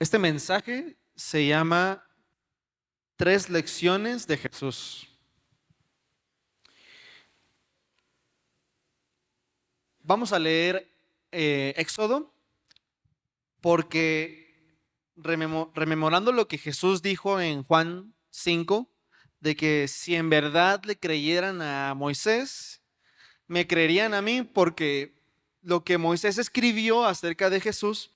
Este mensaje se llama Tres lecciones de Jesús. Vamos a leer Éxodo porque rememorando lo que Jesús dijo en Juan 5, de que si en verdad le creyeran a Moisés, me creerían a mí porque lo que Moisés escribió acerca de Jesús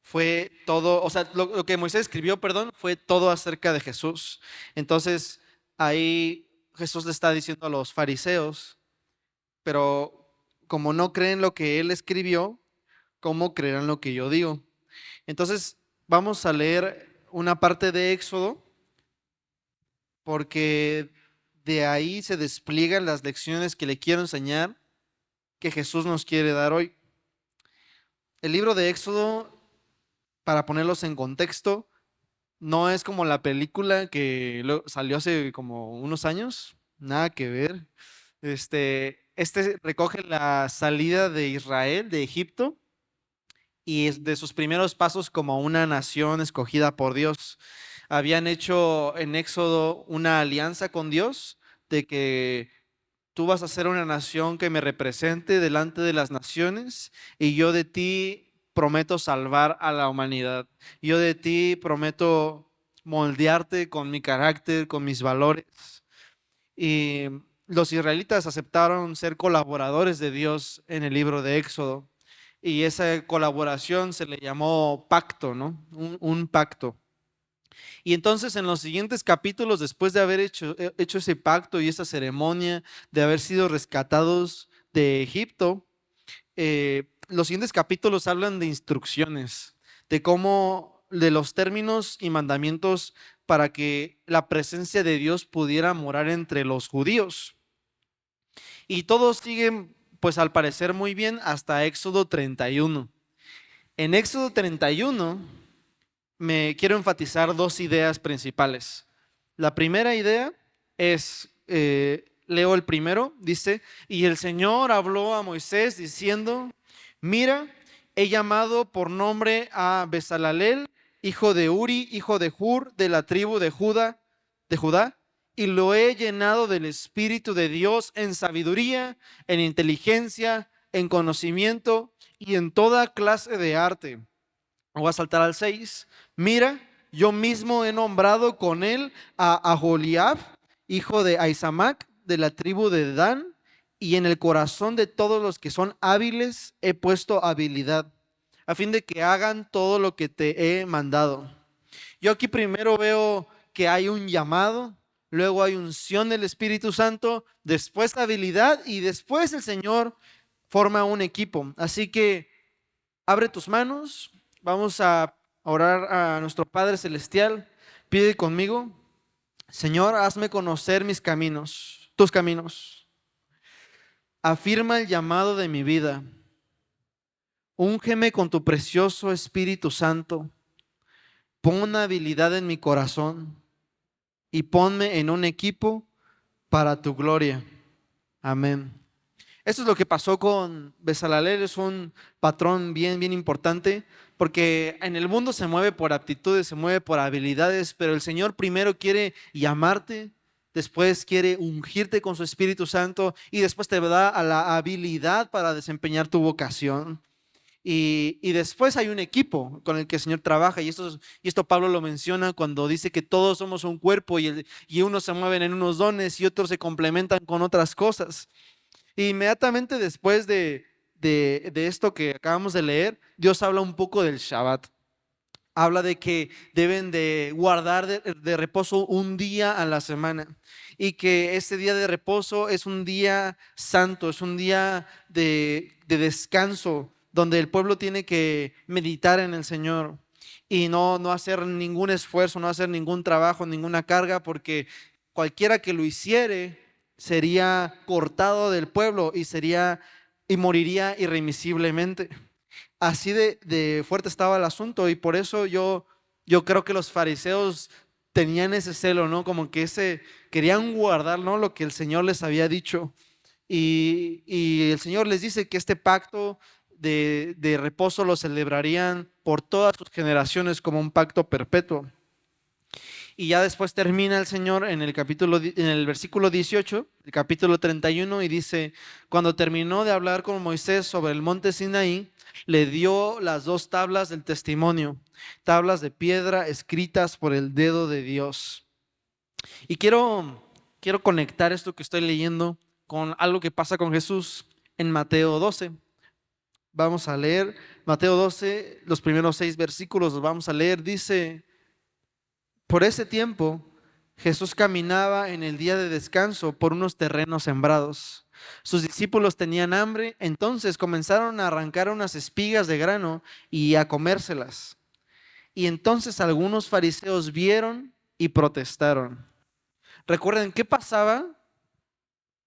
fue todo, o sea, lo que Moisés escribió, perdón, fue todo acerca de Jesús. Entonces, ahí Jesús le está diciendo a los fariseos, pero como no creen lo que él escribió, ¿cómo creerán lo que yo digo? Entonces, vamos a leer una parte de Éxodo, porque de ahí se despliegan las lecciones que le quiero enseñar, que Jesús nos quiere dar hoy. El libro de Éxodo, para ponerlos en contexto, no es como la película que salió hace como unos años, nada que ver. Este recoge la salida de Israel de Egipto y es de sus primeros pasos como una nación escogida por Dios. Habían hecho en Éxodo una alianza con Dios de que tú vas a ser una nación que me represente delante de las naciones y yo de ti prometo salvar a la humanidad. Yo de ti prometo moldearte con mi carácter, con mis valores. Y los israelitas aceptaron ser colaboradores de Dios en el libro de Éxodo. Y esa colaboración se le llamó pacto, ¿no? Un pacto. Y entonces en los siguientes capítulos, después de haber hecho ese pacto y esa ceremonia, de haber sido rescatados de Egipto, los siguientes capítulos hablan de instrucciones, de cómo, de los términos y mandamientos para que la presencia de Dios pudiera morar entre los judíos. Y todos siguen, pues al parecer muy bien, hasta Éxodo 31. En Éxodo 31 me quiero enfatizar dos ideas principales. La primera idea es, leo el primero, dice, y el Señor habló a Moisés diciendo, mira, he llamado por nombre a Besalalel, hijo de Uri, hijo de Hur, de la tribu de Judá, y lo he llenado del Espíritu de Dios en sabiduría, en inteligencia, en conocimiento y en toda clase de arte. Voy a saltar al 6. Mira, yo mismo he nombrado con él a Aholiab, hijo de Ahisamac, de la tribu de Dan, y en el corazón de todos los que son hábiles he puesto habilidad, a fin de que hagan todo lo que te he mandado. Yo aquí primero veo que hay un llamado, luego hay unción del Espíritu Santo, después habilidad y después el Señor forma un equipo. Así que abre tus manos, vamos a orar a nuestro Padre Celestial. Pide conmigo, Señor, hazme conocer mis caminos, tus caminos. Afirma el llamado de mi vida. Úngeme con tu precioso Espíritu Santo. Pon habilidad en mi corazón y ponme en un equipo para tu gloria. Amén. Esto es lo que pasó con Besalalel, es un patrón bien importante, porque en el mundo se mueve por aptitudes, se mueve por habilidades, pero el Señor primero quiere llamarte, después quiere ungirte con su Espíritu Santo y después te da a la habilidad para desempeñar tu vocación. Y después hay un equipo con el que el Señor trabaja, y esto Pablo lo menciona cuando dice que todos somos un cuerpo y unos se mueven en unos dones y otros se complementan con otras cosas. Inmediatamente después de esto que acabamos de leer, Dios habla un poco del Shabbat. Habla de que deben de guardar de reposo un día a la semana y que ese día de reposo es un día santo, es un día de descanso donde el pueblo tiene que meditar en el Señor y no hacer ningún esfuerzo, no hacer ningún trabajo, ninguna carga, porque cualquiera que lo hiciere sería cortado del pueblo y moriría irremisiblemente. Así de fuerte estaba el asunto, y por eso yo creo que los fariseos tenían ese celo, ¿no? Como que querían guardar, ¿no?, lo que el Señor les había dicho. Y el Señor les dice que este pacto de reposo lo celebrarían por todas sus generaciones como un pacto perpetuo. Y ya después termina el Señor en el versículo 18, el capítulo 31, y dice: cuando terminó de hablar con Moisés sobre el monte Sinaí, le dio las 2 tablas del testimonio, tablas de piedra escritas por el dedo de Dios. Y quiero conectar esto que estoy leyendo con algo que pasa con Jesús en Mateo 12. Vamos a leer Mateo 12, los primeros 6 versículos, los vamos a leer. Dice: por ese tiempo, Jesús caminaba en el día de descanso por unos terrenos sembrados. Sus discípulos tenían hambre, entonces comenzaron a arrancar unas espigas de grano y a comérselas. Y entonces algunos fariseos vieron y protestaron. Recuerden, ¿qué pasaba?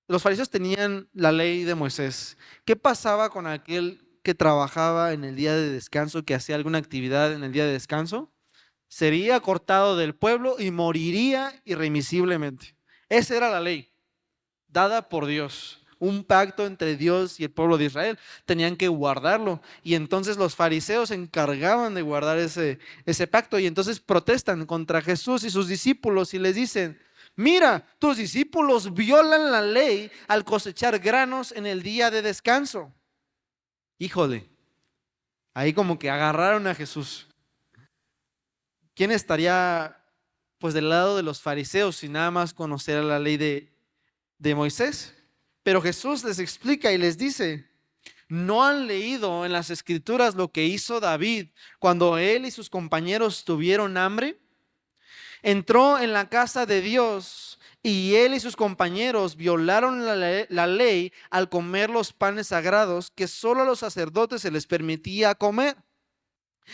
Los fariseos tenían la ley de Moisés. ¿Qué pasaba con aquel que trabajaba en el día de descanso, que hacía alguna actividad en el día de descanso? Sería cortado del pueblo y moriría irremisiblemente. Esa era la ley dada por Dios, un pacto entre Dios y el pueblo de Israel. Tenían que guardarlo, y entonces los fariseos se encargaban de guardar ese pacto, y entonces protestan contra Jesús y sus discípulos y les dicen: mira, tus discípulos violan la ley al cosechar granos en el día de descanso. Híjole, ahí como que agarraron a Jesús. ¿Quién estaría pues del lado de los fariseos sin nada más conocer la ley de Moisés? Pero Jesús les explica y les dice: ¿no han leído en las escrituras lo que hizo David cuando él y sus compañeros tuvieron hambre? Entró en la casa de Dios y él y sus compañeros violaron la ley al comer los panes sagrados que solo a los sacerdotes se les permitía comer.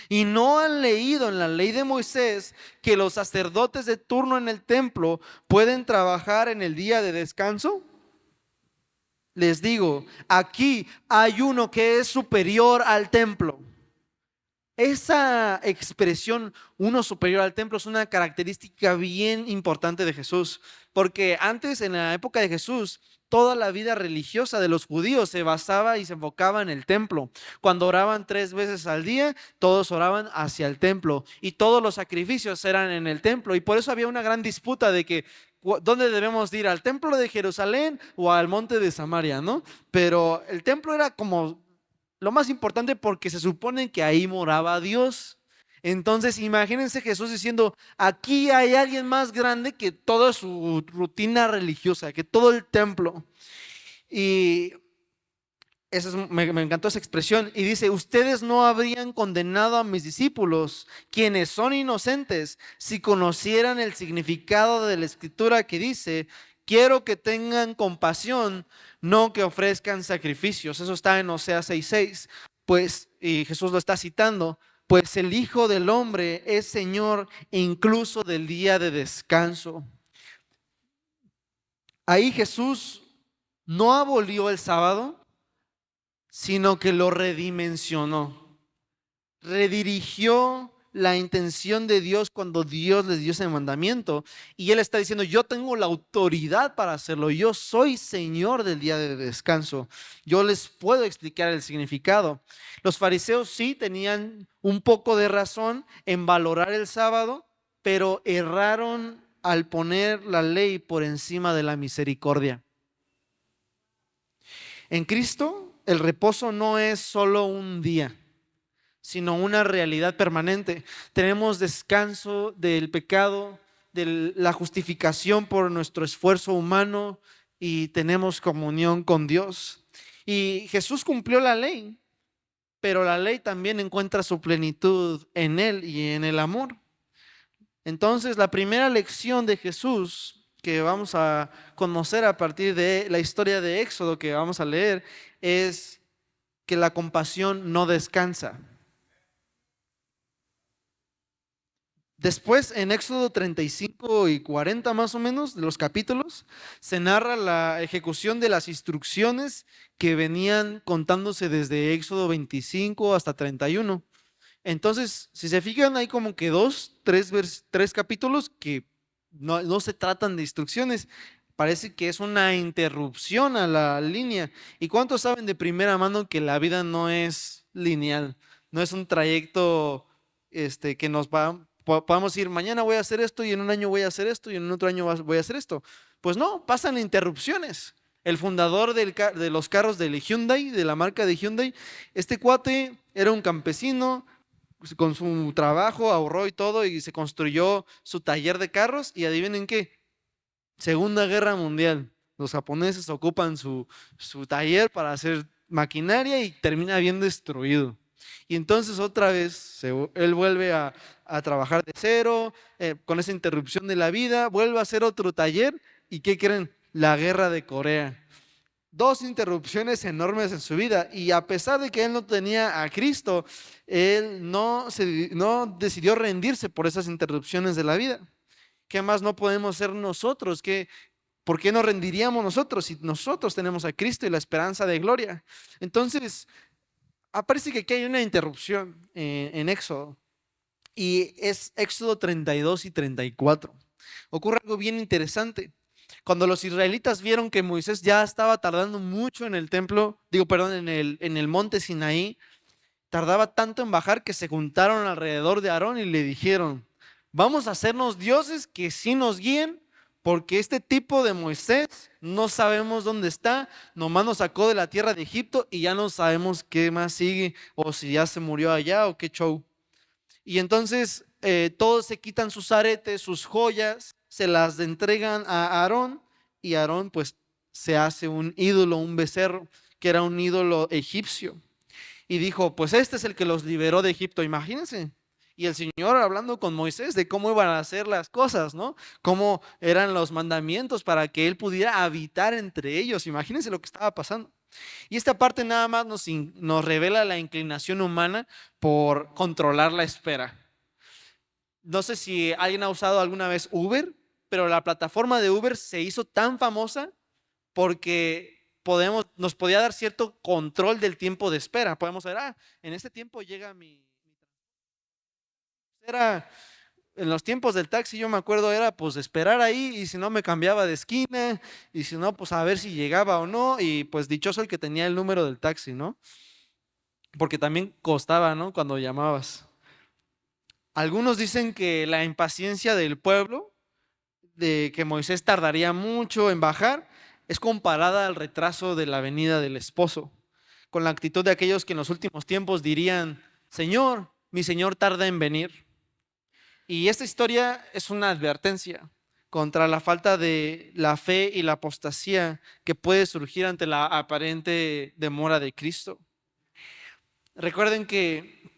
¿Y no han leído en la ley de Moisés que los sacerdotes de turno en el templo pueden trabajar en el día de descanso? Les digo, aquí hay uno que es superior al templo. Esa expresión, uno superior al templo, es una característica bien importante de Jesús, porque antes, en la época de Jesús, toda la vida religiosa de los judíos se basaba y se enfocaba en el templo. Cuando oraban 3 veces al día, todos oraban hacia el templo y todos los sacrificios eran en el templo, y por eso había una gran disputa de que ¿dónde debemos ir? ¿Al templo de Jerusalén o al monte de Samaria, no? Pero el templo era como lo más importante porque se supone que ahí moraba Dios. Entonces imagínense Jesús diciendo: aquí hay alguien más grande que toda su rutina religiosa, que todo el templo. Y me encantó esa expresión. Y dice: ustedes no habrían condenado a mis discípulos, quienes son inocentes, si conocieran el significado de la escritura que dice: quiero que tengan compasión, no que ofrezcan sacrificios. Eso está en Oseas 6:6. Pues, y Jesús lo está citando: pues el Hijo del Hombre es Señor incluso del día de descanso. Ahí Jesús no abolió el sábado, sino que lo redimensionó. Redirigió la intención de Dios cuando Dios les dio ese mandamiento, y Él está diciendo: yo tengo la autoridad para hacerlo, yo soy Señor del día de descanso, yo les puedo explicar el significado. Los fariseos sí tenían un poco de razón en valorar el sábado, pero erraron al poner la ley por encima de la misericordia. En Cristo, el reposo no es solo un día, sino una realidad permanente. Tenemos descanso del pecado, de la justificación por nuestro esfuerzo humano, y tenemos comunión con Dios. Y Jesús cumplió la ley, pero la ley también encuentra su plenitud en Él y en el amor. Entonces, la primera lección de Jesús que vamos a conocer a partir de la historia de Éxodo que vamos a leer es que la compasión no descansa. Después, en Éxodo 35 y 40 más o menos, de los capítulos, se narra la ejecución de las instrucciones que venían contándose desde Éxodo 25 hasta 31. Entonces, si se fijan, hay como que 2, 3 capítulos que no se tratan de instrucciones, Parece que es una interrupción a la línea. ¿Y cuántos saben de primera mano que la vida no es lineal? No es un trayecto que nos va, podamos ir, mañana voy a hacer esto y en un año voy a hacer esto y en otro año voy a hacer esto. Pues no, pasan interrupciones. El fundador de los carros del Hyundai, de la marca de Hyundai, este cuate era un campesino, con su trabajo ahorró y todo y se construyó su taller de carros y adivinen qué, Segunda Guerra Mundial. Los japoneses ocupan su taller para hacer maquinaria y termina bien destruido. Y entonces otra vez él vuelve a trabajar de cero, con esa interrupción de la vida, vuelve a hacer otro taller y ¿qué creen? La guerra de Corea. Dos interrupciones enormes en su vida y a pesar de que él no tenía a Cristo, él no decidió rendirse por esas interrupciones de la vida. ¿Qué más no podemos ser nosotros? ¿Por qué no rendiríamos nosotros si nosotros tenemos a Cristo y la esperanza de gloria? Entonces, aparece que aquí hay una interrupción en Éxodo y es Éxodo 32 y 34. Ocurre algo bien interesante. Cuando los israelitas vieron que Moisés ya estaba tardando mucho en el templo, digo, perdón, en el monte Sinaí, tardaba tanto en bajar que se juntaron alrededor de Aarón y le dijeron, vamos a hacernos dioses que sí nos guíen, porque este tipo de Moisés no sabemos dónde está, nomás nos sacó de la tierra de Egipto y ya no sabemos qué más sigue, o si ya se murió allá o qué show. Y entonces todos se quitan sus aretes, sus joyas, se las entregan a Aarón y Aarón pues se hace un ídolo, un becerro, que era un ídolo egipcio. Y dijo, pues este es el que los liberó de Egipto, imagínense. Y el Señor hablando con Moisés de cómo iban a hacer las cosas, ¿no? Cómo eran los mandamientos para que él pudiera habitar entre ellos. Imagínense lo que estaba pasando. Y esta parte nada más nos revela la inclinación humana por controlar la espera. No sé si alguien ha usado alguna vez Uber, pero la plataforma de Uber se hizo tan famosa porque nos podía dar cierto control del tiempo de espera. Podemos ver, en este tiempo llega era en los tiempos del taxi, yo me acuerdo, era pues esperar ahí y si no me cambiaba de esquina y si no, pues a ver si llegaba o no y pues dichoso el que tenía el número del taxi, ¿no? Porque también costaba, ¿no? Cuando llamabas. Algunos dicen que la impaciencia del pueblo, de que Moisés tardaría mucho en bajar, es comparada al retraso de la venida del esposo, con la actitud de aquellos que en los últimos tiempos dirían, Señor, mi Señor tarda en venir. Y esta historia es una advertencia contra la falta de la fe y la apostasía que puede surgir ante la aparente demora de Cristo. Recuerden que,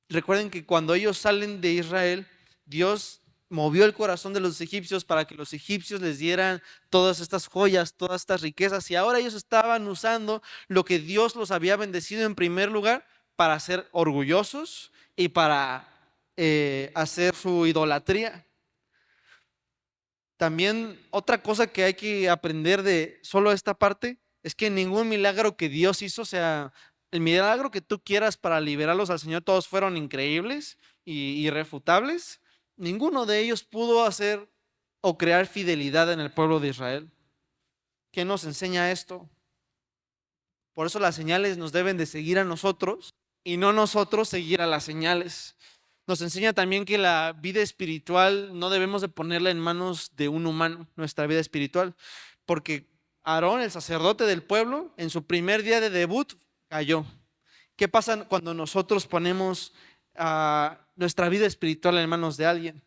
recuerden que cuando ellos salen de Israel, Dios movió el corazón de los egipcios para que los egipcios les dieran todas estas joyas, todas estas riquezas, y ahora ellos estaban usando lo que Dios los había bendecido en primer lugar para ser orgullosos y para hacer su idolatría. También otra cosa que hay que aprender de solo esta parte es que ningún milagro que Dios hizo, o sea, el milagro que tú quieras para liberarlos al Señor, todos fueron increíbles y irrefutables. Ninguno de ellos pudo hacer o crear fidelidad en el pueblo de Israel. ¿Qué nos enseña esto? Por eso las señales nos deben de seguir a nosotros y no nosotros seguir a las señales. Nos enseña también que la vida espiritual no debemos de ponerla en manos de un humano, nuestra vida espiritual, porque Aarón, el sacerdote del pueblo, en su primer día de debut cayó. ¿Qué pasa cuando nosotros ponemos nuestra vida espiritual en manos de alguien?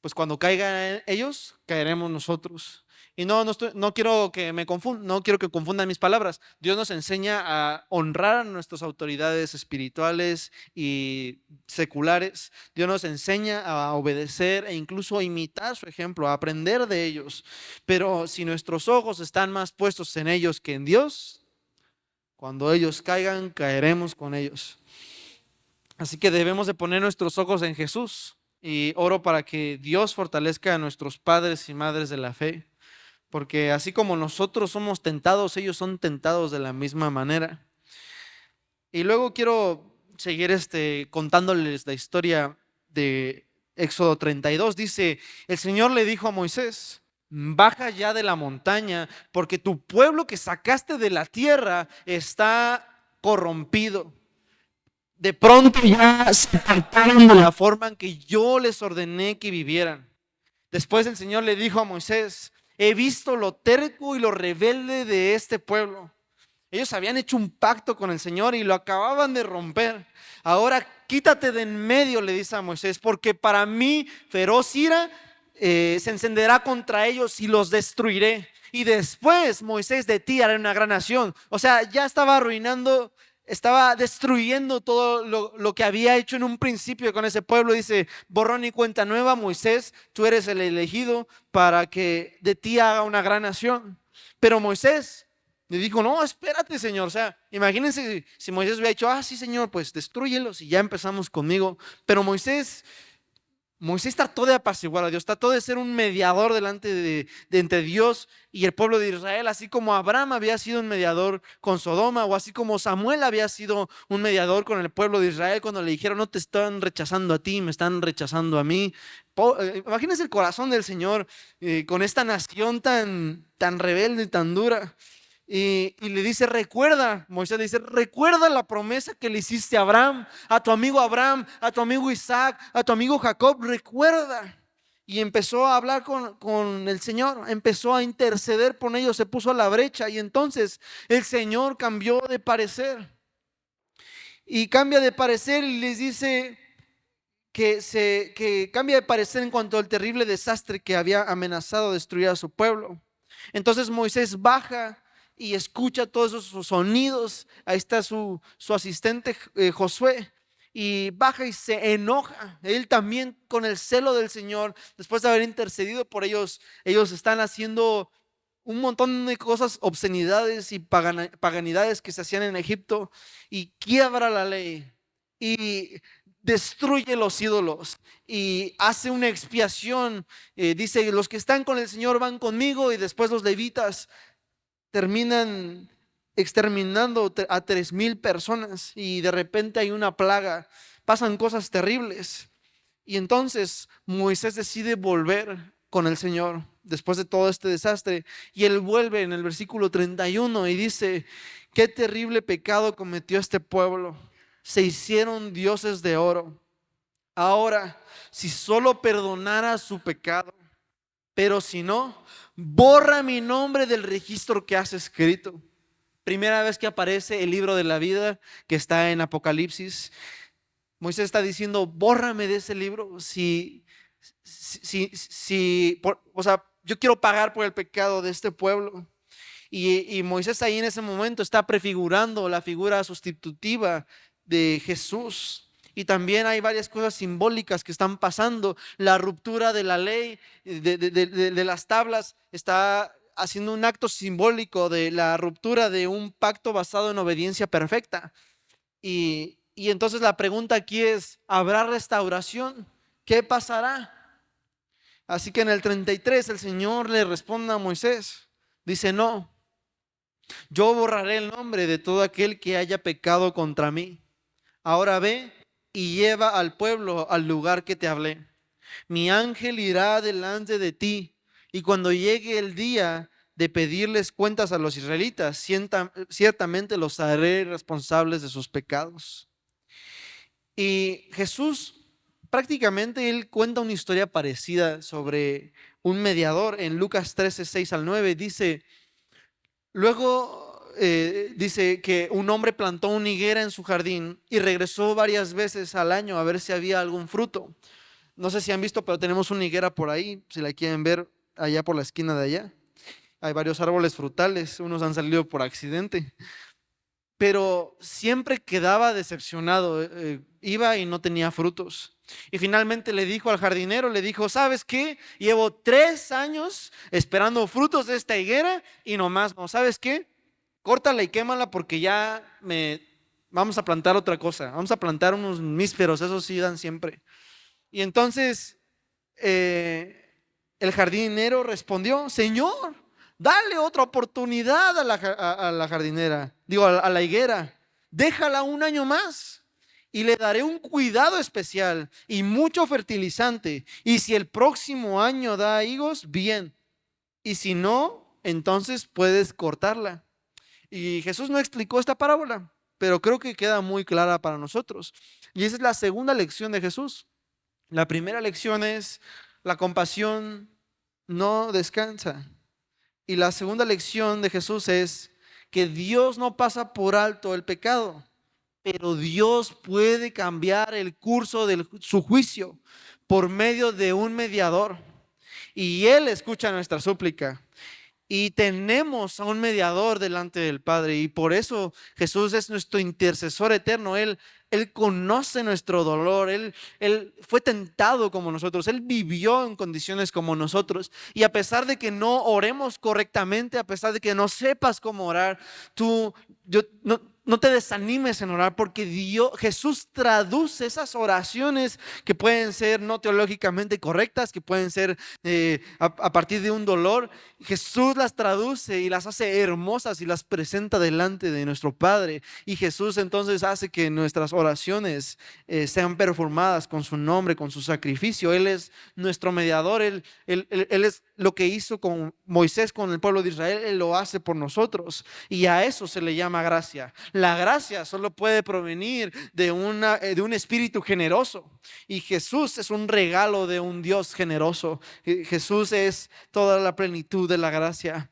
Pues cuando caigan ellos, caeremos nosotros. Y no quiero que no quiero que confundan mis palabras. Dios nos enseña a honrar a nuestras autoridades espirituales y seculares. Dios nos enseña a obedecer e incluso a imitar su ejemplo, a aprender de ellos. Pero si nuestros ojos están más puestos en ellos que en Dios, cuando ellos caigan, caeremos con ellos. Así que debemos de poner nuestros ojos en Jesús. Y oro para que Dios fortalezca a nuestros padres y madres de la fe, porque así como nosotros somos tentados, ellos son tentados de la misma manera. Y luego quiero seguir contándoles la historia de Éxodo 32. Dice, el Señor le dijo a Moisés, baja ya de la montaña, porque tu pueblo que sacaste de la tierra está corrompido. De pronto ya se apartaron de la forma en que yo les ordené que vivieran. Después el Señor le dijo a Moisés: he visto lo terco y lo rebelde de este pueblo. Ellos habían hecho un pacto con el Señor y lo acababan de romper. Ahora quítate de en medio, le dice a Moisés, porque para mí feroz ira se encenderá contra ellos y los destruiré. Y después, Moisés, de ti haré una gran nación. O sea, ya estaba arruinando, estaba destruyendo todo lo que había hecho en un principio con ese pueblo. Dice: borrón y cuenta nueva, Moisés, tú eres el elegido para que de ti haga una gran nación. Pero Moisés le dijo: no, espérate, Señor. O sea, imagínense si Moisés hubiera dicho: sí, Señor, pues destrúyelos y ya empezamos conmigo. Pero Moisés trató de apaciguar a Dios, trató de ser un mediador delante de entre Dios y el pueblo de Israel, así como Abraham había sido un mediador con Sodoma, o así como Samuel había sido un mediador con el pueblo de Israel cuando le dijeron: no te están rechazando a ti, me están rechazando a mí. Imagínense el corazón del Señor con esta nación tan rebelde y tan dura. Y le dice: recuerda, Moisés le dice: recuerda la promesa que le hiciste a Abraham, a tu amigo Isaac, a tu amigo Jacob, recuerda. Y empezó a hablar con el Señor, empezó a interceder por ellos, se puso a la brecha. Y entonces el Señor cambió de parecer. Y cambia de parecer y les dice que cambia de parecer en cuanto al terrible desastre que había amenazado destruir a su pueblo. Entonces Moisés baja y escucha todos esos sonidos. Ahí está su asistente Josué, y baja y se enoja. Él también, con el celo del Señor, después de haber intercedido por ellos, ellos están haciendo un montón de cosas, obscenidades y paganidades que se hacían en Egipto, y quiebra la ley y destruye los ídolos y hace una expiación. Dice: los que están con el Señor van conmigo. Y después los levitas terminan exterminando a 3,000 personas, y de repente hay una plaga, pasan cosas terribles. Y entonces Moisés decide volver con el Señor después de todo este desastre, y él vuelve en el versículo 31 y dice: qué terrible pecado cometió este pueblo, se hicieron dioses de oro. Ahora, si solo perdonara su pecado, pero si no, borra mi nombre del registro que has escrito. Primera vez que aparece el libro de la vida que está en Apocalipsis. Moisés está diciendo: bórrame de ese libro. O sea, yo quiero pagar por el pecado de este pueblo. Y Moisés ahí en ese momento está prefigurando la figura sustitutiva de Jesús. Y también hay varias cosas simbólicas que están pasando. La ruptura de la ley, de las tablas, está haciendo un acto simbólico de la ruptura de un pacto basado en obediencia perfecta. Y entonces la pregunta aquí es: ¿habrá restauración? ¿Qué pasará? Así que en el 33 el Señor le responde a Moisés. Dice: no, yo borraré el nombre de todo aquel que haya pecado contra mí. Ahora ve y lleva al pueblo al lugar que te hablé. Mi ángel irá delante de ti, y cuando llegue el día de pedirles cuentas a los israelitas, ciertamente los haré responsables de sus pecados. Y Jesús, prácticamente él cuenta una historia parecida sobre un mediador. En Lucas 13, 6 al 9 dice: luego dice que un hombre plantó una higuera en su jardín y regresó varias veces al año a ver si había algún fruto. No sé si han visto, pero tenemos una higuera por ahí, si la quieren ver, allá por la esquina de allá. Hay varios árboles frutales, unos han salido por accidente. Pero siempre quedaba decepcionado, iba y no tenía frutos. Y finalmente le dijo al jardinero, le dijo: ¿sabes qué? Llevo 3 años esperando frutos de esta higuera y nomás no. ¿Sabes qué? Córtala y quémala, porque vamos a plantar otra cosa. Vamos a plantar unos mísperos, esos sí dan siempre. Y entonces el jardinero respondió: Señor, dale otra oportunidad a la jardinera, digo, a la higuera. Déjala un año más y le daré un cuidado especial y mucho fertilizante. Y si el próximo año da higos, bien. y si no, entonces puedes cortarla. Y Jesús no explicó esta parábola, pero creo que queda muy clara para nosotros. Y esa es la segunda lección de Jesús. La primera lección es: la compasión no descansa. Y la segunda lección de Jesús es que Dios no pasa por alto el pecado, pero Dios puede cambiar el curso de su juicio por medio de un mediador. Y Él escucha nuestra súplica. Y tenemos a un mediador delante del Padre, y por eso Jesús es nuestro intercesor eterno. Él conoce nuestro dolor, él fue tentado como nosotros, Él vivió en condiciones como nosotros. Y a pesar de que no oremos correctamente, a pesar de que no sepas cómo orar, no te desanimes en orar, porque Jesús traduce esas oraciones que pueden ser no teológicamente correctas, que pueden ser a partir de un dolor. Jesús las traduce y las hace hermosas y las presenta delante de nuestro Padre. Y Jesús entonces hace que nuestras oraciones sean performadas con su nombre, con su sacrificio. Él es nuestro mediador. Él es lo que hizo con Moisés, con el pueblo de Israel. Él lo hace por nosotros. Y a eso se le llama gracia. La gracia solo puede provenir de un espíritu generoso. Y Jesús es un regalo de un Dios generoso. Jesús es toda la plenitud de la gracia.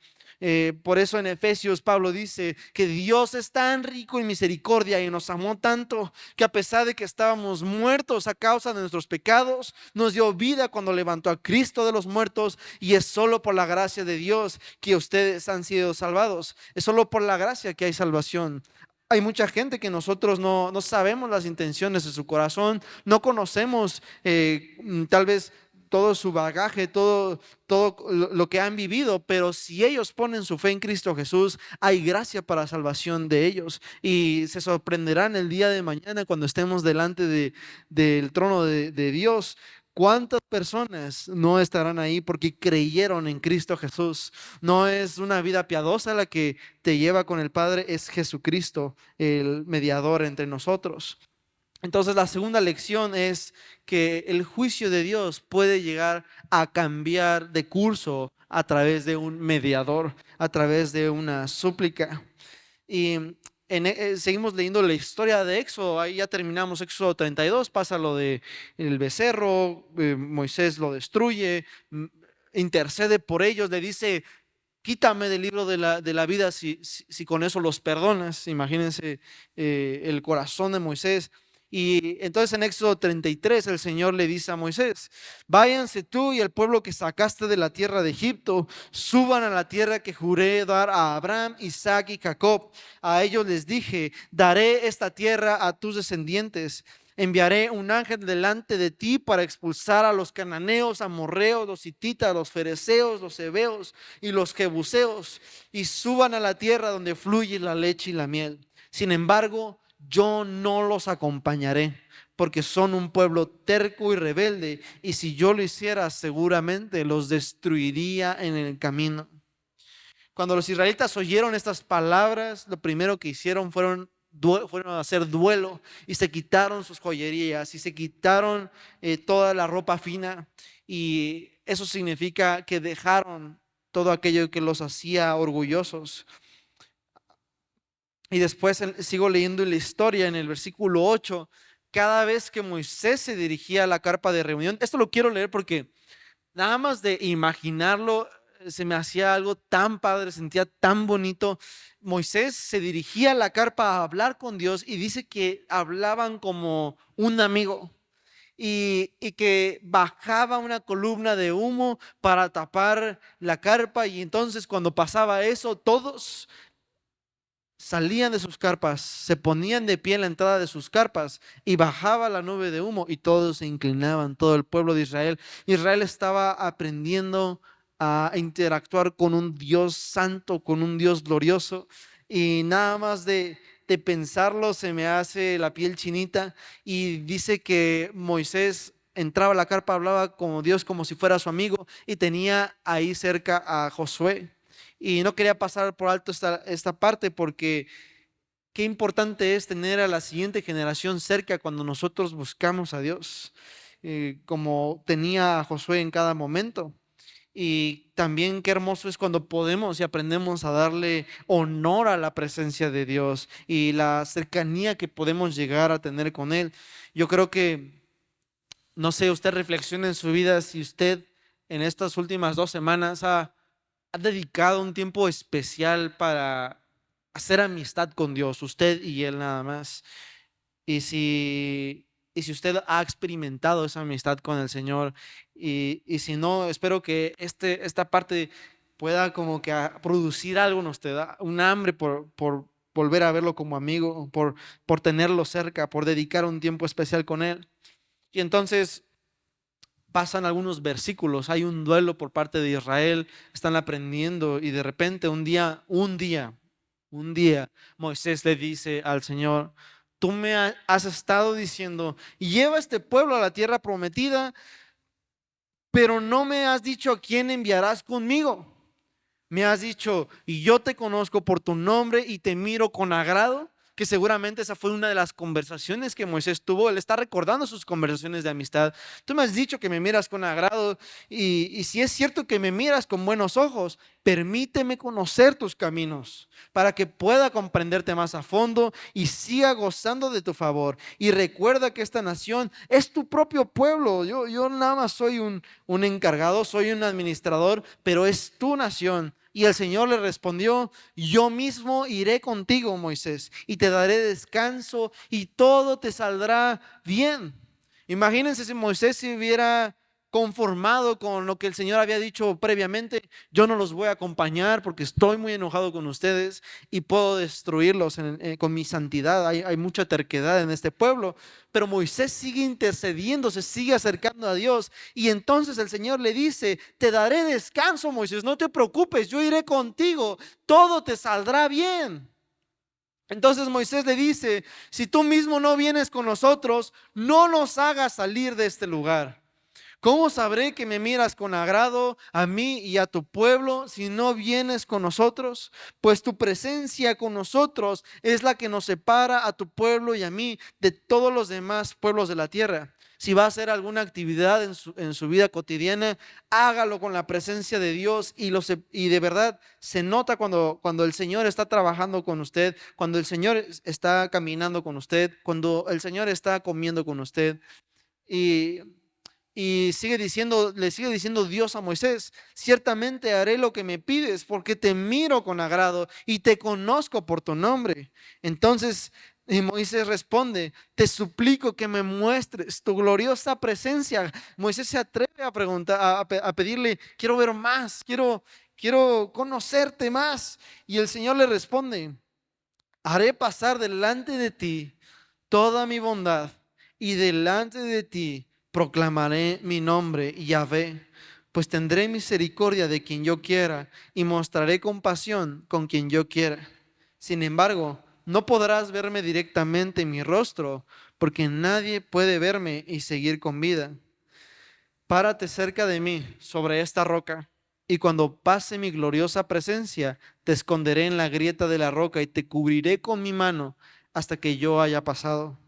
Por eso en Efesios Pablo dice que Dios es tan rico en misericordia y nos amó tanto, que a pesar de que estábamos muertos a causa de nuestros pecados, nos dio vida cuando levantó a Cristo de los muertos. Y es solo por la gracia de Dios que ustedes han sido salvados. Es solo por la gracia que hay salvación. Hay mucha gente que nosotros no sabemos las intenciones de su corazón, no conocemos tal vez todo su bagaje, todo lo que han vivido, pero si ellos ponen su fe en Cristo Jesús, hay gracia para salvación de ellos. Y se sorprenderán el día de mañana cuando estemos delante del trono de Dios. ¿Cuántas personas no estarán ahí porque creyeron en Cristo Jesús? No es una vida piadosa la que te lleva con el Padre, es Jesucristo, el mediador entre nosotros. Entonces la segunda lección es que el juicio de Dios puede llegar a cambiar de curso a través de un mediador, a través de una súplica. Y seguimos leyendo la historia de Éxodo. Ahí ya terminamos Éxodo 32. Pasa lo de el becerro. Moisés lo destruye, intercede por ellos, le dice: quítame del libro de la vida si con eso los perdonas. Imagínense el corazón de Moisés. Y entonces en Éxodo 33 el Señor le dice a Moisés: váyanse tú y el pueblo que sacaste de la tierra de Egipto, suban a la tierra que juré dar a Abraham, Isaac y Jacob. A ellos les dije: daré esta tierra a tus descendientes. Enviaré un ángel delante de ti para expulsar a los cananeos, amorreos, los hititas, los fereceos, los heveos y los jebuseos, y suban a la tierra donde fluye la leche y la miel. Sin embargo, yo no los acompañaré, porque son un pueblo terco y rebelde, y si yo lo hiciera, seguramente los destruiría en el camino. Cuando los israelitas oyeron estas palabras, lo primero que hicieron fueron a hacer duelo, y se quitaron sus joyerías y se quitaron toda la ropa fina. Y eso significa que dejaron todo aquello que los hacía orgullosos. Y después sigo leyendo la historia en el versículo 8. Cada vez que Moisés se dirigía a la carpa de reunión, esto lo quiero leer porque nada más de imaginarlo se me hacía algo tan padre, sentía tan bonito. Moisés se dirigía a la carpa a hablar con Dios, y dice que hablaban como un amigo. Y que bajaba una columna de humo para tapar la carpa, y entonces cuando pasaba eso, todos salían de sus carpas, se ponían de pie en la entrada de sus carpas, y bajaba la nube de humo y todos se inclinaban, todo el pueblo de Israel. Israel estaba aprendiendo a interactuar con un Dios santo, con un Dios glorioso, y nada más de pensarlo se me hace la piel chinita. Y dice que Moisés entraba a la carpa, hablaba como Dios, como si fuera su amigo, y tenía ahí cerca a Josué. Y no quería pasar por alto esta parte, porque qué importante es tener a la siguiente generación cerca cuando nosotros buscamos a Dios, como tenía a Josué en cada momento. Y también qué hermoso es cuando podemos y aprendemos a darle honor a la presencia de Dios y la cercanía que podemos llegar a tener con Él. Yo creo que, no sé, usted reflexiona en su vida si usted en estas últimas 2 semanas ha dedicado un tiempo especial para hacer amistad con Dios, usted y Él nada más. Y si usted ha experimentado esa amistad con el Señor, y si no, espero que esta parte pueda como que producir algo en usted, un hambre por volver a verlo como amigo, por tenerlo cerca, por dedicar un tiempo especial con Él. Y entonces pasan algunos versículos, hay un duelo por parte de Israel, están aprendiendo y de repente un día, Moisés le dice al Señor: tú me has estado diciendo, lleva este pueblo a la tierra prometida, pero no me has dicho a quién enviarás conmigo. Me has dicho, y yo te conozco por tu nombre y te miro con agrado, que seguramente esa fue una de las conversaciones que Moisés tuvo. Él está recordando sus conversaciones de amistad. Tú me has dicho que me miras con agrado, y si es cierto que me miras con buenos ojos, permíteme conocer tus caminos para que pueda comprenderte más a fondo y siga gozando de tu favor. Y recuerda que esta nación es tu propio pueblo. Yo nada más soy un encargado, soy un administrador, pero es tu nación. Y el Señor le respondió: yo mismo iré contigo, Moisés, y te daré descanso y todo te saldrá bien. Imagínense si Moisés se hubiera conformado con lo que el Señor había dicho previamente: yo no los voy a acompañar porque estoy muy enojado con ustedes y puedo destruirlos con mi santidad. Hay mucha terquedad en este pueblo. Pero Moisés sigue intercediendo, se sigue acercando a Dios, y entonces el Señor le dice: te daré descanso, Moisés, no te preocupes, yo iré contigo, todo te saldrá bien. Entonces Moisés le dice: si tú mismo no vienes con nosotros, no nos hagas salir de este lugar. ¿Cómo sabré que me miras con agrado a mí y a tu pueblo si no vienes con nosotros? Pues tu presencia con nosotros es la que nos separa a tu pueblo y a mí de todos los demás pueblos de la tierra. Si va a hacer alguna actividad en su vida cotidiana, hágalo con la presencia de Dios, y de verdad se nota cuando el Señor está trabajando con usted, cuando el Señor está caminando con usted, cuando el Señor está comiendo con usted. Y le sigue diciendo Dios a Moisés: ciertamente haré lo que me pides, porque te miro con agrado y te conozco por tu nombre. Entonces Moisés responde: te suplico que me muestres tu gloriosa presencia. Moisés se atreve a preguntar, a pedirle: quiero ver más, quiero conocerte más. Y el Señor le responde: haré pasar delante de ti toda mi bondad, y delante de ti proclamaré mi nombre, Yahvé, pues tendré misericordia de quien yo quiera y mostraré compasión con quien yo quiera. Sin embargo, no podrás verme directamente en mi rostro, porque nadie puede verme y seguir con vida. Párate cerca de mí sobre esta roca, y cuando pase mi gloriosa presencia, te esconderé en la grieta de la roca y te cubriré con mi mano hasta que yo haya pasado.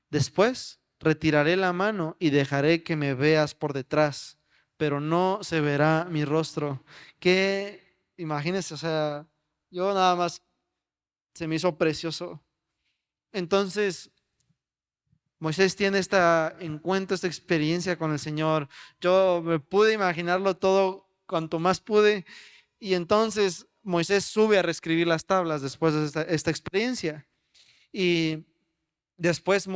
Después retiraré la mano y dejaré que me veas por detrás, pero no se verá mi rostro. Que imagínense, o sea, yo nada más se me hizo precioso. Entonces Moisés tiene este encuentro, esta experiencia con el Señor. Yo me pude imaginarlo todo cuanto más pude. Y entonces Moisés sube a reescribir las tablas después de esta experiencia. Y después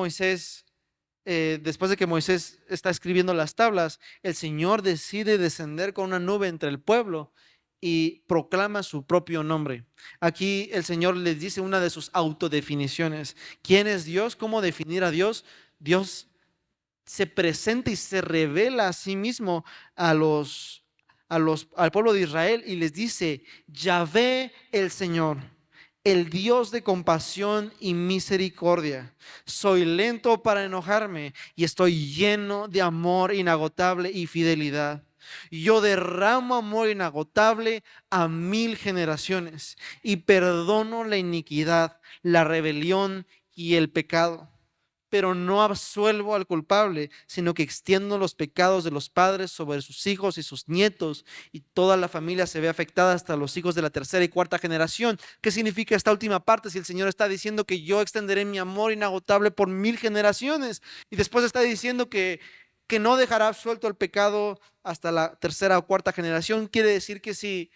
después de que Moisés está escribiendo las tablas, el Señor decide descender con una nube entre el pueblo y proclama su propio nombre. Aquí el Señor les dice una de sus autodefiniciones. ¿Quién es Dios? ¿Cómo definir a Dios? Dios se presenta y se revela a sí mismo al pueblo de Israel y les dice: Yahvé el Señor, el Dios de compasión y misericordia. Soy lento para enojarme y estoy lleno de amor inagotable y fidelidad. Yo derramo amor inagotable a 1000 generaciones y perdono la iniquidad, la rebelión y el pecado. pero no absuelvo al culpable, sino que extiendo los pecados de los padres sobre sus hijos y sus nietos, y toda la familia se ve afectada hasta los hijos de la tercera y cuarta generación. ¿Qué significa esta última parte? Si el Señor está diciendo que yo extenderé mi amor inagotable por 1000 generaciones, y después está diciendo que no dejará absuelto el pecado hasta la tercera o cuarta generación, quiere decir que si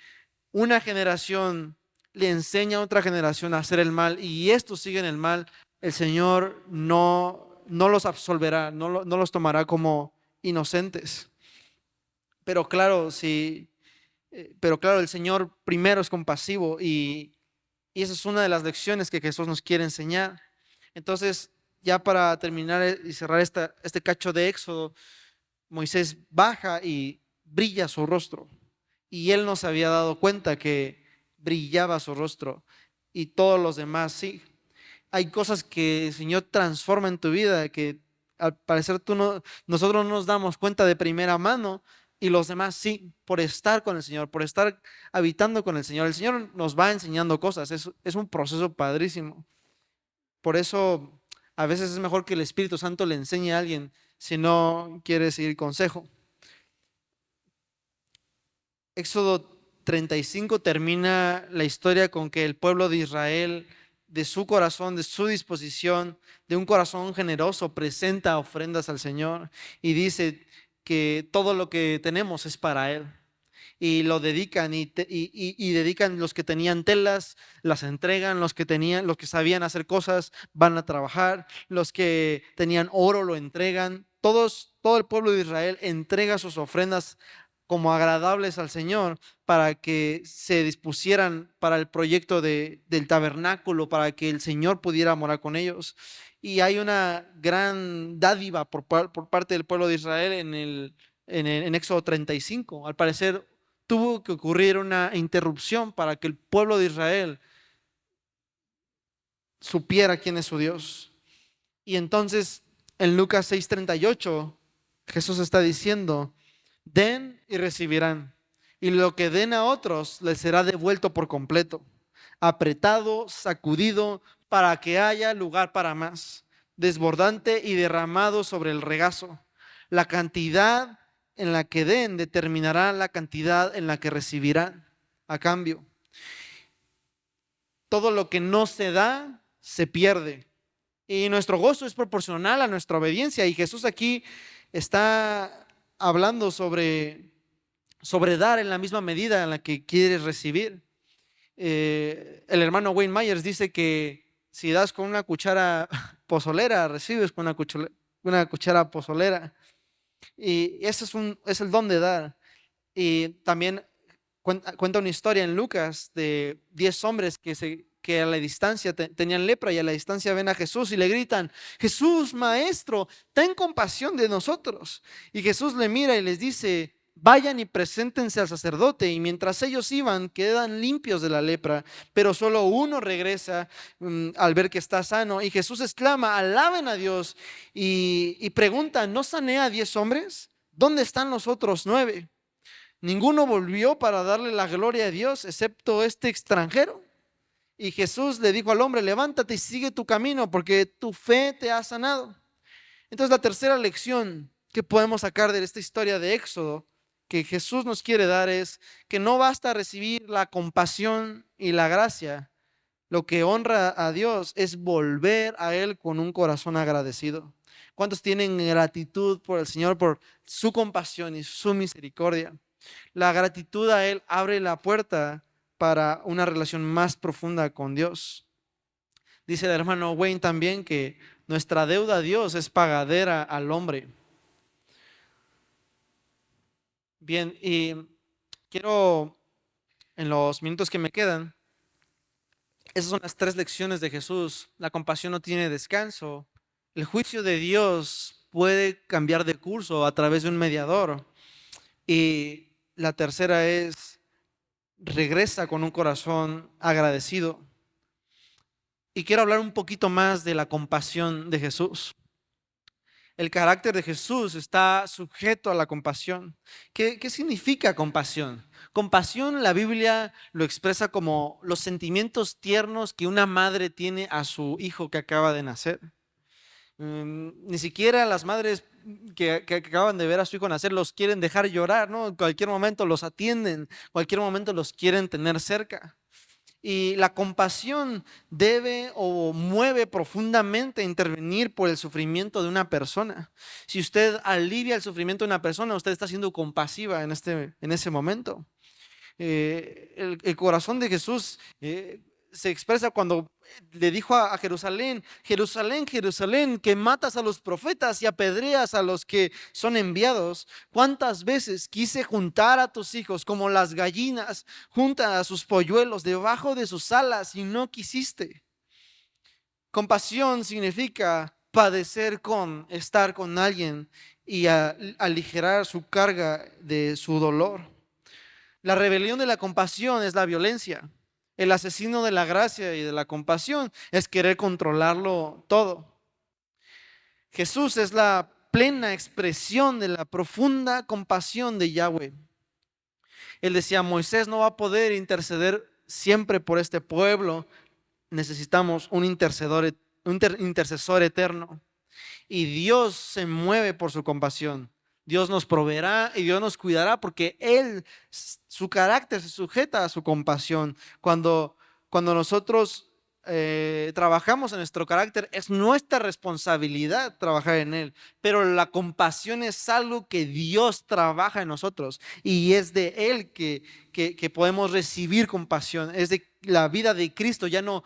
una generación le enseña a otra generación a hacer el mal y estos siguen el mal, el Señor no los absolverá, no los tomará como inocentes. Pero claro, pero claro, el Señor primero es compasivo y esa es una de las lecciones que Jesús nos quiere enseñar. Entonces, ya para terminar y cerrar este cacho de Éxodo, Moisés baja y brilla su rostro. Y él no se había dado cuenta que brillaba su rostro y todos los demás sí. Hay cosas que el Señor transforma en tu vida que al parecer nosotros no nos damos cuenta de primera mano y los demás sí, por estar con el Señor, por estar habitando con el Señor. El Señor nos va enseñando cosas, es un proceso padrísimo. Por eso a veces es mejor que el Espíritu Santo le enseñe a alguien si no quiere seguir consejo. Éxodo 35 termina la historia con que el pueblo de Israel, de su corazón, de su disposición, de un corazón generoso, presenta ofrendas al Señor y dice que todo lo que tenemos es para Él. Y lo dedican y dedican los que tenían telas, las entregan, los que sabían hacer cosas van a trabajar, los que tenían oro lo entregan, todo el pueblo de Israel entrega sus ofrendas como agradables al Señor para que se dispusieran para el proyecto del tabernáculo, para que el Señor pudiera morar con ellos. Y hay una gran dádiva por parte del pueblo de Israel en Éxodo 35. Al parecer tuvo que ocurrir una interrupción para que el pueblo de Israel supiera quién es su Dios. Y entonces en Lucas 6:38 Jesús está diciendo: den y recibirán, y lo que den a otros les será devuelto por completo, apretado, sacudido, para que haya lugar para más, desbordante y derramado sobre el regazo. La cantidad en la que den determinará la cantidad en la que recibirán a cambio. Todo lo que no se da, se pierde. Y nuestro gozo es proporcional a nuestra obediencia. Y Jesús aquí está hablando sobre dar en la misma medida en la que quieres recibir. El hermano Wayne Myers dice que si das con una cuchara pozolera, recibes con una cuchara pozolera. Y ese es el don de dar. Y también cuenta una historia en Lucas de 10 hombres que a la distancia tenían lepra y a la distancia ven a Jesús y le gritan: Jesús, maestro, ten compasión de nosotros. Y Jesús le mira y les dice: vayan y preséntense al sacerdote. Y mientras ellos iban, quedan limpios de la lepra, pero solo uno regresa al ver que está sano. Y Jesús exclama: alaben a Dios. Y pregunta: ¿no sané a 10 hombres? ¿Dónde están los otros 9? Ninguno volvió para darle la gloria a Dios, excepto este extranjero. Y Jesús le dijo al hombre: levántate y sigue tu camino, porque tu fe te ha sanado. Entonces, la tercera lección que podemos sacar de esta historia de Éxodo que Jesús nos quiere dar es que no basta recibir la compasión y la gracia. Lo que honra a Dios es volver a Él con un corazón agradecido. ¿Cuántos tienen gratitud por el Señor, por su compasión y su misericordia? La gratitud a Él abre la puerta para una relación más profunda con Dios. Dice el hermano Wayne también que nuestra deuda a Dios es pagadera al hombre. Bien, y quiero, en los minutos que me quedan, esas son las 3 lecciones de Jesús. La compasión no tiene descanso. El juicio de Dios puede cambiar de curso a través de un mediador. Y la tercera es: regresa con un corazón agradecido. Y quiero hablar un poquito más de la compasión de Jesús. El carácter de Jesús está sujeto a la compasión. ¿Qué significa compasión? Compasión, la Biblia lo expresa como los sentimientos tiernos que una madre tiene a su hijo que acaba de nacer. Ni siquiera las madres que acaban de ver a su hijo nacer los quieren dejar llorar, ¿no? En cualquier momento los atienden, en cualquier momento los quieren tener cerca. Y la compasión debe o mueve profundamente a intervenir por el sufrimiento de una persona. Si usted alivia el sufrimiento de una persona, usted está siendo compasiva en ese momento. El corazón de Jesús se expresa cuando le dijo a Jerusalén: Jerusalén, Jerusalén, que matas a los profetas y apedreas a los que son enviados. ¿Cuántas veces quise juntar a tus hijos como las gallinas juntan a sus polluelos debajo de sus alas y no quisiste? Compasión significa padecer con, estar con alguien y aligerar su carga de su dolor. La rebelión de la compasión es la violencia. El asesino de la gracia y de la compasión es querer controlarlo todo. Jesús es la plena expresión de la profunda compasión de Yahweh. Él decía: Moisés no va a poder interceder siempre por este pueblo. Necesitamos un intercesor eterno. Y Dios se mueve por su compasión. Dios nos proveerá y Dios nos cuidará porque Él, su carácter se sujeta a su compasión. Cuando nosotros trabajamos en nuestro carácter, es nuestra responsabilidad trabajar en Él. Pero la compasión es algo que Dios trabaja en nosotros y es de Él que podemos recibir compasión. Es de la vida de Cristo. Ya no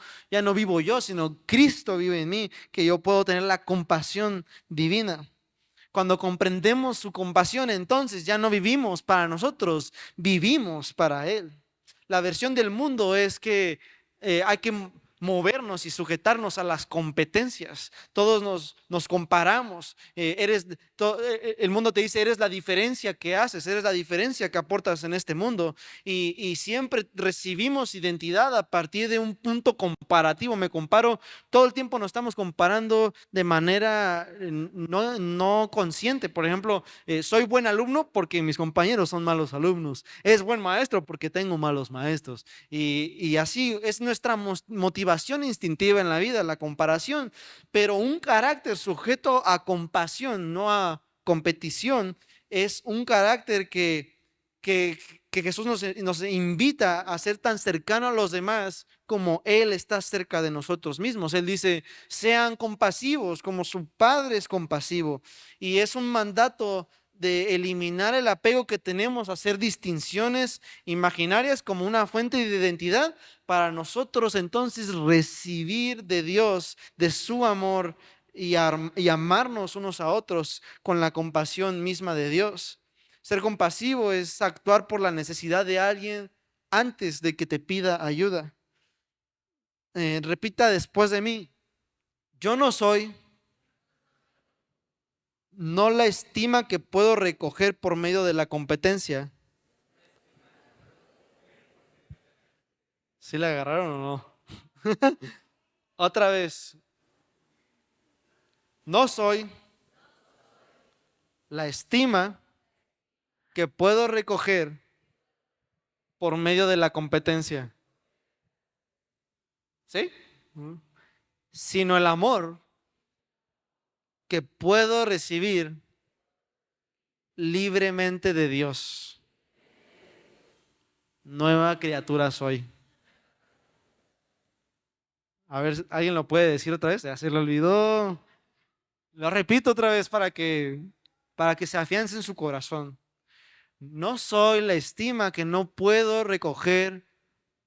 vivo yo, sino Cristo vive en mí, que yo puedo tener la compasión divina. Cuando comprendemos su compasión, entonces ya no vivimos para nosotros, vivimos para Él. La versión del mundo es que hay que movernos y sujetarnos a las competencias. Todos nos comparamos. El mundo te dice: eres la diferencia que haces, eres la diferencia que aportas en este mundo. Y siempre recibimos identidad a partir de un punto comparativo. Me comparo, todo el tiempo nos estamos comparando de manera no consciente. Por ejemplo, soy buen alumno porque mis compañeros son malos alumnos. Es buen maestro porque tengo malos maestros. Y así es nuestra motivación instintiva en la vida, la comparación. Pero un carácter sujeto a compasión, no a competición, es un carácter que Jesús nos invita a ser tan cercano a los demás como Él está cerca de nosotros mismos. Él dice: sean compasivos como su Padre es compasivo. Y es un mandato de eliminar el apego que tenemos a hacer distinciones imaginarias como una fuente de identidad, para nosotros entonces recibir de Dios, de su amor y amarnos unos a otros con la compasión misma de Dios. Ser compasivo es actuar por la necesidad de alguien antes de que te pida ayuda. Repita después de mí: yo no soy, no la estima que puedo recoger por medio de la competencia. ¿Sí la agarraron o no? Otra vez: no soy la estima que puedo recoger por medio de la competencia. ¿Sí? Sino el amor que puedo recibir libremente de Dios. Nueva criatura soy. A ver, ¿alguien lo puede decir otra vez? Ya se lo olvidó. Lo repito otra vez para que se afiance en su corazón. No soy la estima que no puedo recoger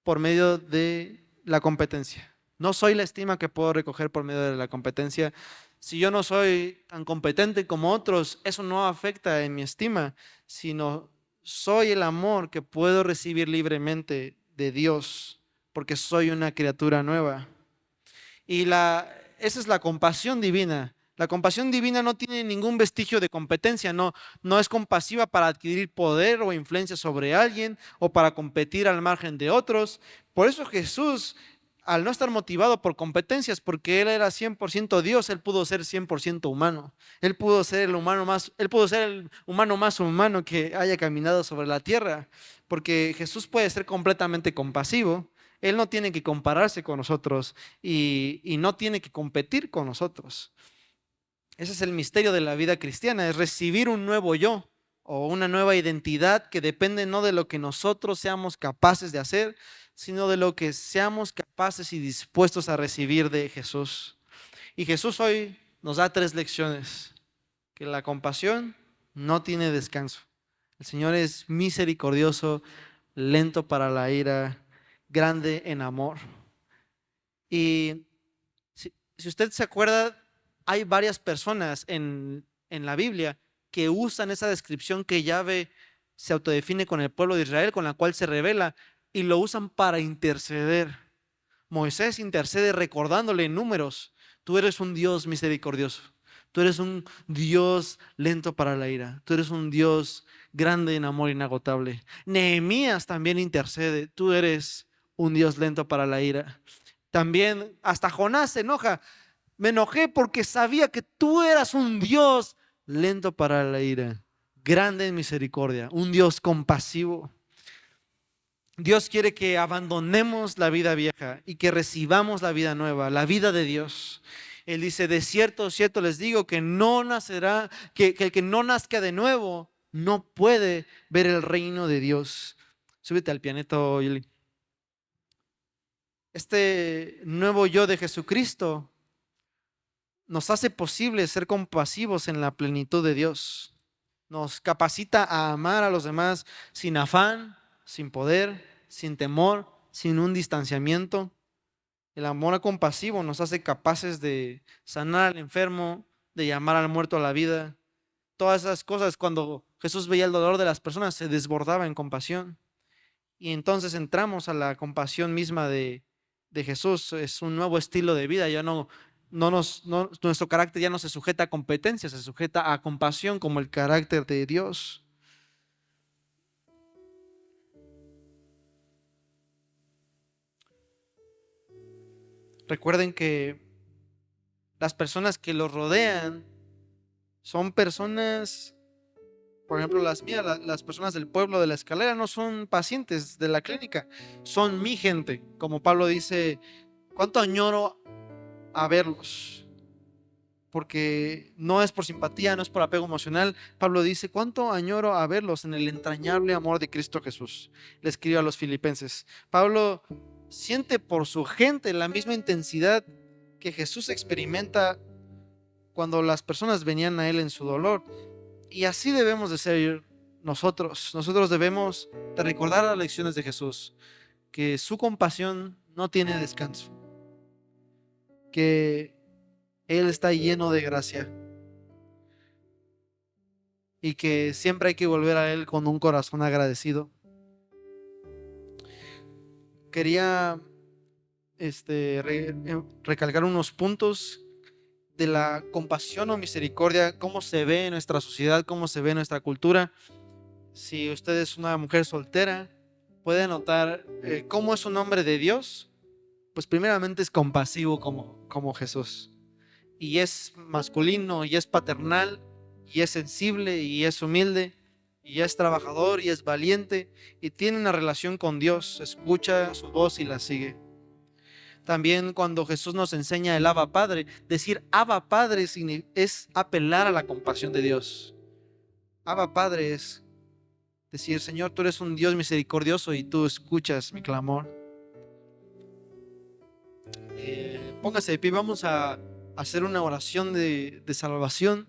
por medio de la competencia. No soy la estima que puedo recoger por medio de la competencia. Si yo no soy tan competente como otros, eso no afecta en mi estima, sino soy el amor que puedo recibir libremente de Dios, porque soy una criatura nueva. Y esa es la compasión divina. La compasión divina no tiene ningún vestigio de competencia, no es compasiva para adquirir poder o influencia sobre alguien o para competir al margen de otros. Por eso Jesús, al no estar motivado por competencias, porque Él era 100% Dios, Él pudo ser 100% humano. Él pudo ser el humano más humano que haya caminado sobre la tierra, porque Jesús puede ser completamente compasivo. Él no tiene que compararse con nosotros y no tiene que competir con nosotros. Ese es el misterio de la vida cristiana, es recibir un nuevo yo o una nueva identidad que depende no de lo que nosotros seamos capaces de hacer, sino de lo que seamos capaces y dispuestos a recibir de Jesús. Y Jesús hoy nos da 3 lecciones: que la compasión no tiene descanso. El Señor es misericordioso, lento para la ira, grande en amor. Y si usted se acuerda, hay varias personas en la Biblia que usan esa descripción que Yahvé se autodefine con el pueblo de Israel, con la cual se revela, y lo usan para interceder. Moisés intercede recordándole en Números: tú eres un Dios misericordioso, tú eres un Dios lento para la ira, tú eres un Dios grande en amor inagotable. Nehemías también intercede: tú eres un Dios lento para la ira. También hasta Jonás se enoja: me enojé porque sabía que tú eras un Dios lento para la ira, grande en misericordia, un Dios compasivo. Dios quiere que abandonemos la vida vieja y que recibamos la vida nueva, la vida de Dios. Él dice: de cierto, cierto les digo que no nacerá, que el que no nazca de nuevo no puede ver el reino de Dios. Súbete al pianito, Yuli. Este nuevo yo de Jesucristo nos hace posible ser compasivos en la plenitud de Dios. Nos capacita a amar a los demás sin afán, sin poder, sin temor, sin un distanciamiento. El amor compasivo nos hace capaces de sanar al enfermo, de llamar al muerto a la vida. Todas esas cosas, cuando Jesús veía el dolor de las personas, se desbordaba en compasión. Y entonces entramos a la compasión misma de Jesús. Es un nuevo estilo de vida. Ya nuestro carácter ya no se sujeta a competencias, se sujeta a compasión como el carácter de Dios. Recuerden que las personas que los rodean son personas, por ejemplo, las mías, las personas del pueblo de la Escalera no son pacientes de la clínica, son mi gente. Como Pablo dice: cuánto añoro a verlos, porque no es por simpatía, no es por apego emocional. Pablo dice: cuánto añoro a verlos en el entrañable amor de Cristo Jesús. Le escribe a los filipenses. Pablo siente por su gente la misma intensidad que Jesús experimenta cuando las personas venían a él en su dolor. Y así debemos de ser nosotros. Nosotros debemos de recordar las lecciones de Jesús, que su compasión no tiene descanso, que Él está lleno de gracia y que siempre hay que volver a Él con un corazón agradecido. Quería recalcar unos puntos de la compasión o misericordia, cómo se ve en nuestra sociedad, cómo se ve en nuestra cultura. Si usted es una mujer soltera, puede notar cómo es un hombre de Dios. Pues primeramente es compasivo como Jesús. Y es masculino, y es paternal, y es sensible, y es humilde, y es trabajador, y es valiente, y tiene una relación con Dios, escucha su voz y la sigue. También cuando Jesús nos enseña el Abba Padre, decir Abba Padre es apelar a la compasión de Dios. Abba Padre es decir: Señor, tú eres un Dios misericordioso y tú escuchas mi clamor. Póngase de pie, vamos a hacer una oración de salvación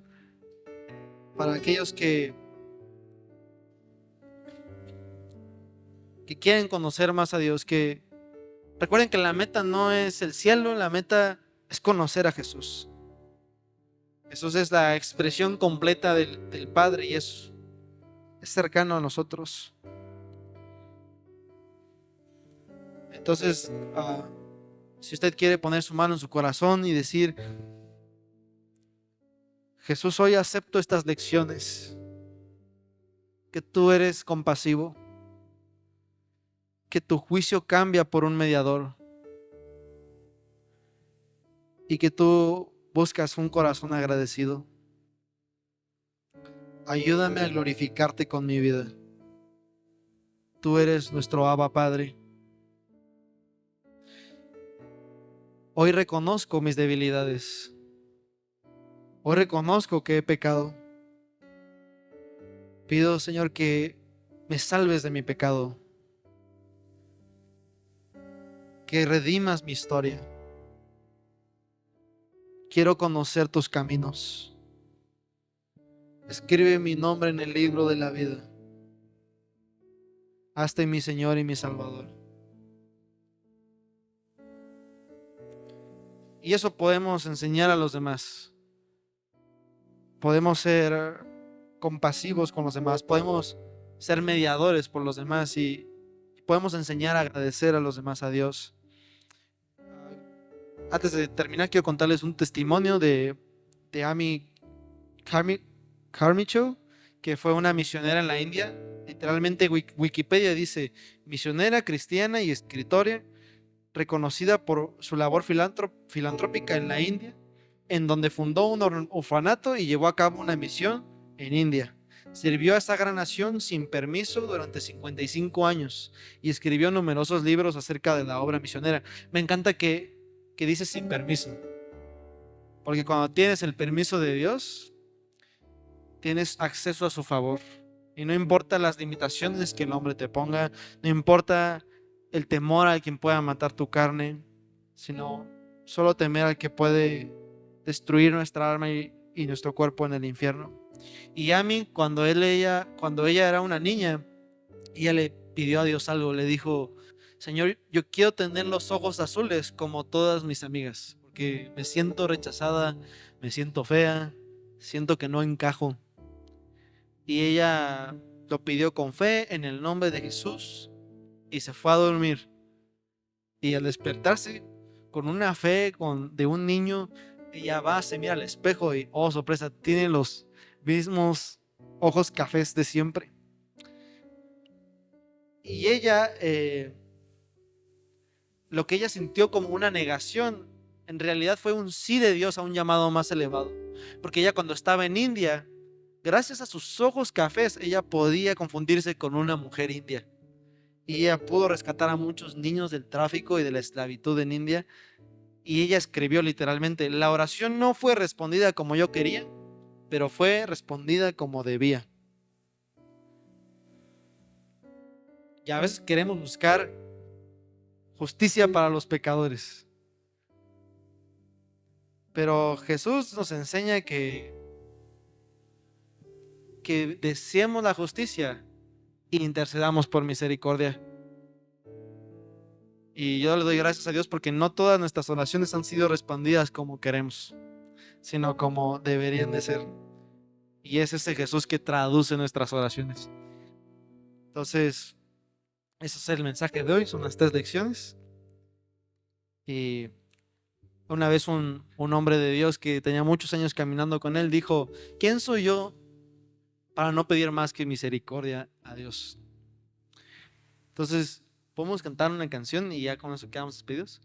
para aquellos que quieren conocer más a Dios. Que recuerden que la meta no es el cielo, la meta es conocer a Jesús. Jesús es la expresión completa del Padre y es cercano a nosotros. Entonces, si usted quiere poner su mano en su corazón y decir: Jesús, hoy acepto estas lecciones, que tú eres compasivo, que tu juicio cambia por un mediador y que tú buscas un corazón agradecido. Ayúdame a glorificarte con mi vida. Tú eres nuestro Abba Padre. Hoy reconozco mis debilidades. Hoy reconozco que he pecado. Pido, Señor, que me salves de mi pecado, que redimas mi historia. Quiero conocer tus caminos. Escribe mi nombre en el libro de la vida. Hazte mi Señor y mi Salvador. Y eso podemos enseñar a los demás. Podemos ser compasivos con los demás. Podemos ser mediadores por los demás y podemos enseñar a agradecer a los demás, a Dios. Antes de terminar, quiero contarles un testimonio de Amy Carmichael, que fue una misionera en la India. Literalmente Wikipedia dice: misionera cristiana y escritora reconocida por su labor filantrópica en la India, en donde fundó un orfanato y llevó a cabo una misión en India. Sirvió a esta gran nación sin permiso durante 55 años y escribió numerosos libros acerca de la obra misionera. Me encanta que dice sin permiso, porque cuando tienes el permiso de Dios, tienes acceso a su favor. Y no importa las limitaciones que el hombre te ponga, no importa el temor al quien pueda matar tu carne, sino solo temer al que puede destruir nuestra alma y nuestro cuerpo en el infierno. Y Amy, cuando ella era una niña, ella le pidió a Dios algo, le dijo: Señor, yo quiero tener los ojos azules como todas mis amigas, porque me siento rechazada, me siento fea, siento que no encajo. Y ella lo pidió con fe en el nombre de Jesús y se fue a dormir. Y al despertarse con una fe de un niño, ella va, se mira al espejo y, oh sorpresa, tiene los mismos ojos cafés de siempre. Y ella, lo que ella sintió como una negación, en realidad fue un sí de Dios a un llamado más elevado. Porque ella, cuando estaba en India, gracias a sus ojos cafés, ella podía confundirse con una mujer india. Y ella pudo rescatar a muchos niños del tráfico y de la esclavitud en India. Y ella escribió literalmente: la oración no fue respondida como yo quería, pero fue respondida como debía. Y a veces queremos buscar justicia para los pecadores, pero Jesús nos enseña que deseemos la justicia e intercedamos por misericordia. Y yo le doy gracias a Dios porque no todas nuestras oraciones han sido respondidas como queremos, sino como deberían de ser. Y es ese Jesús que traduce nuestras oraciones. Entonces, ese es el mensaje de hoy, son las 3 lecciones. Y una vez un hombre de Dios que tenía muchos años caminando con él dijo: ¿quién soy yo para no pedir más que misericordia a Dios? Entonces, podemos cantar una canción y ya con eso quedamos despedidos.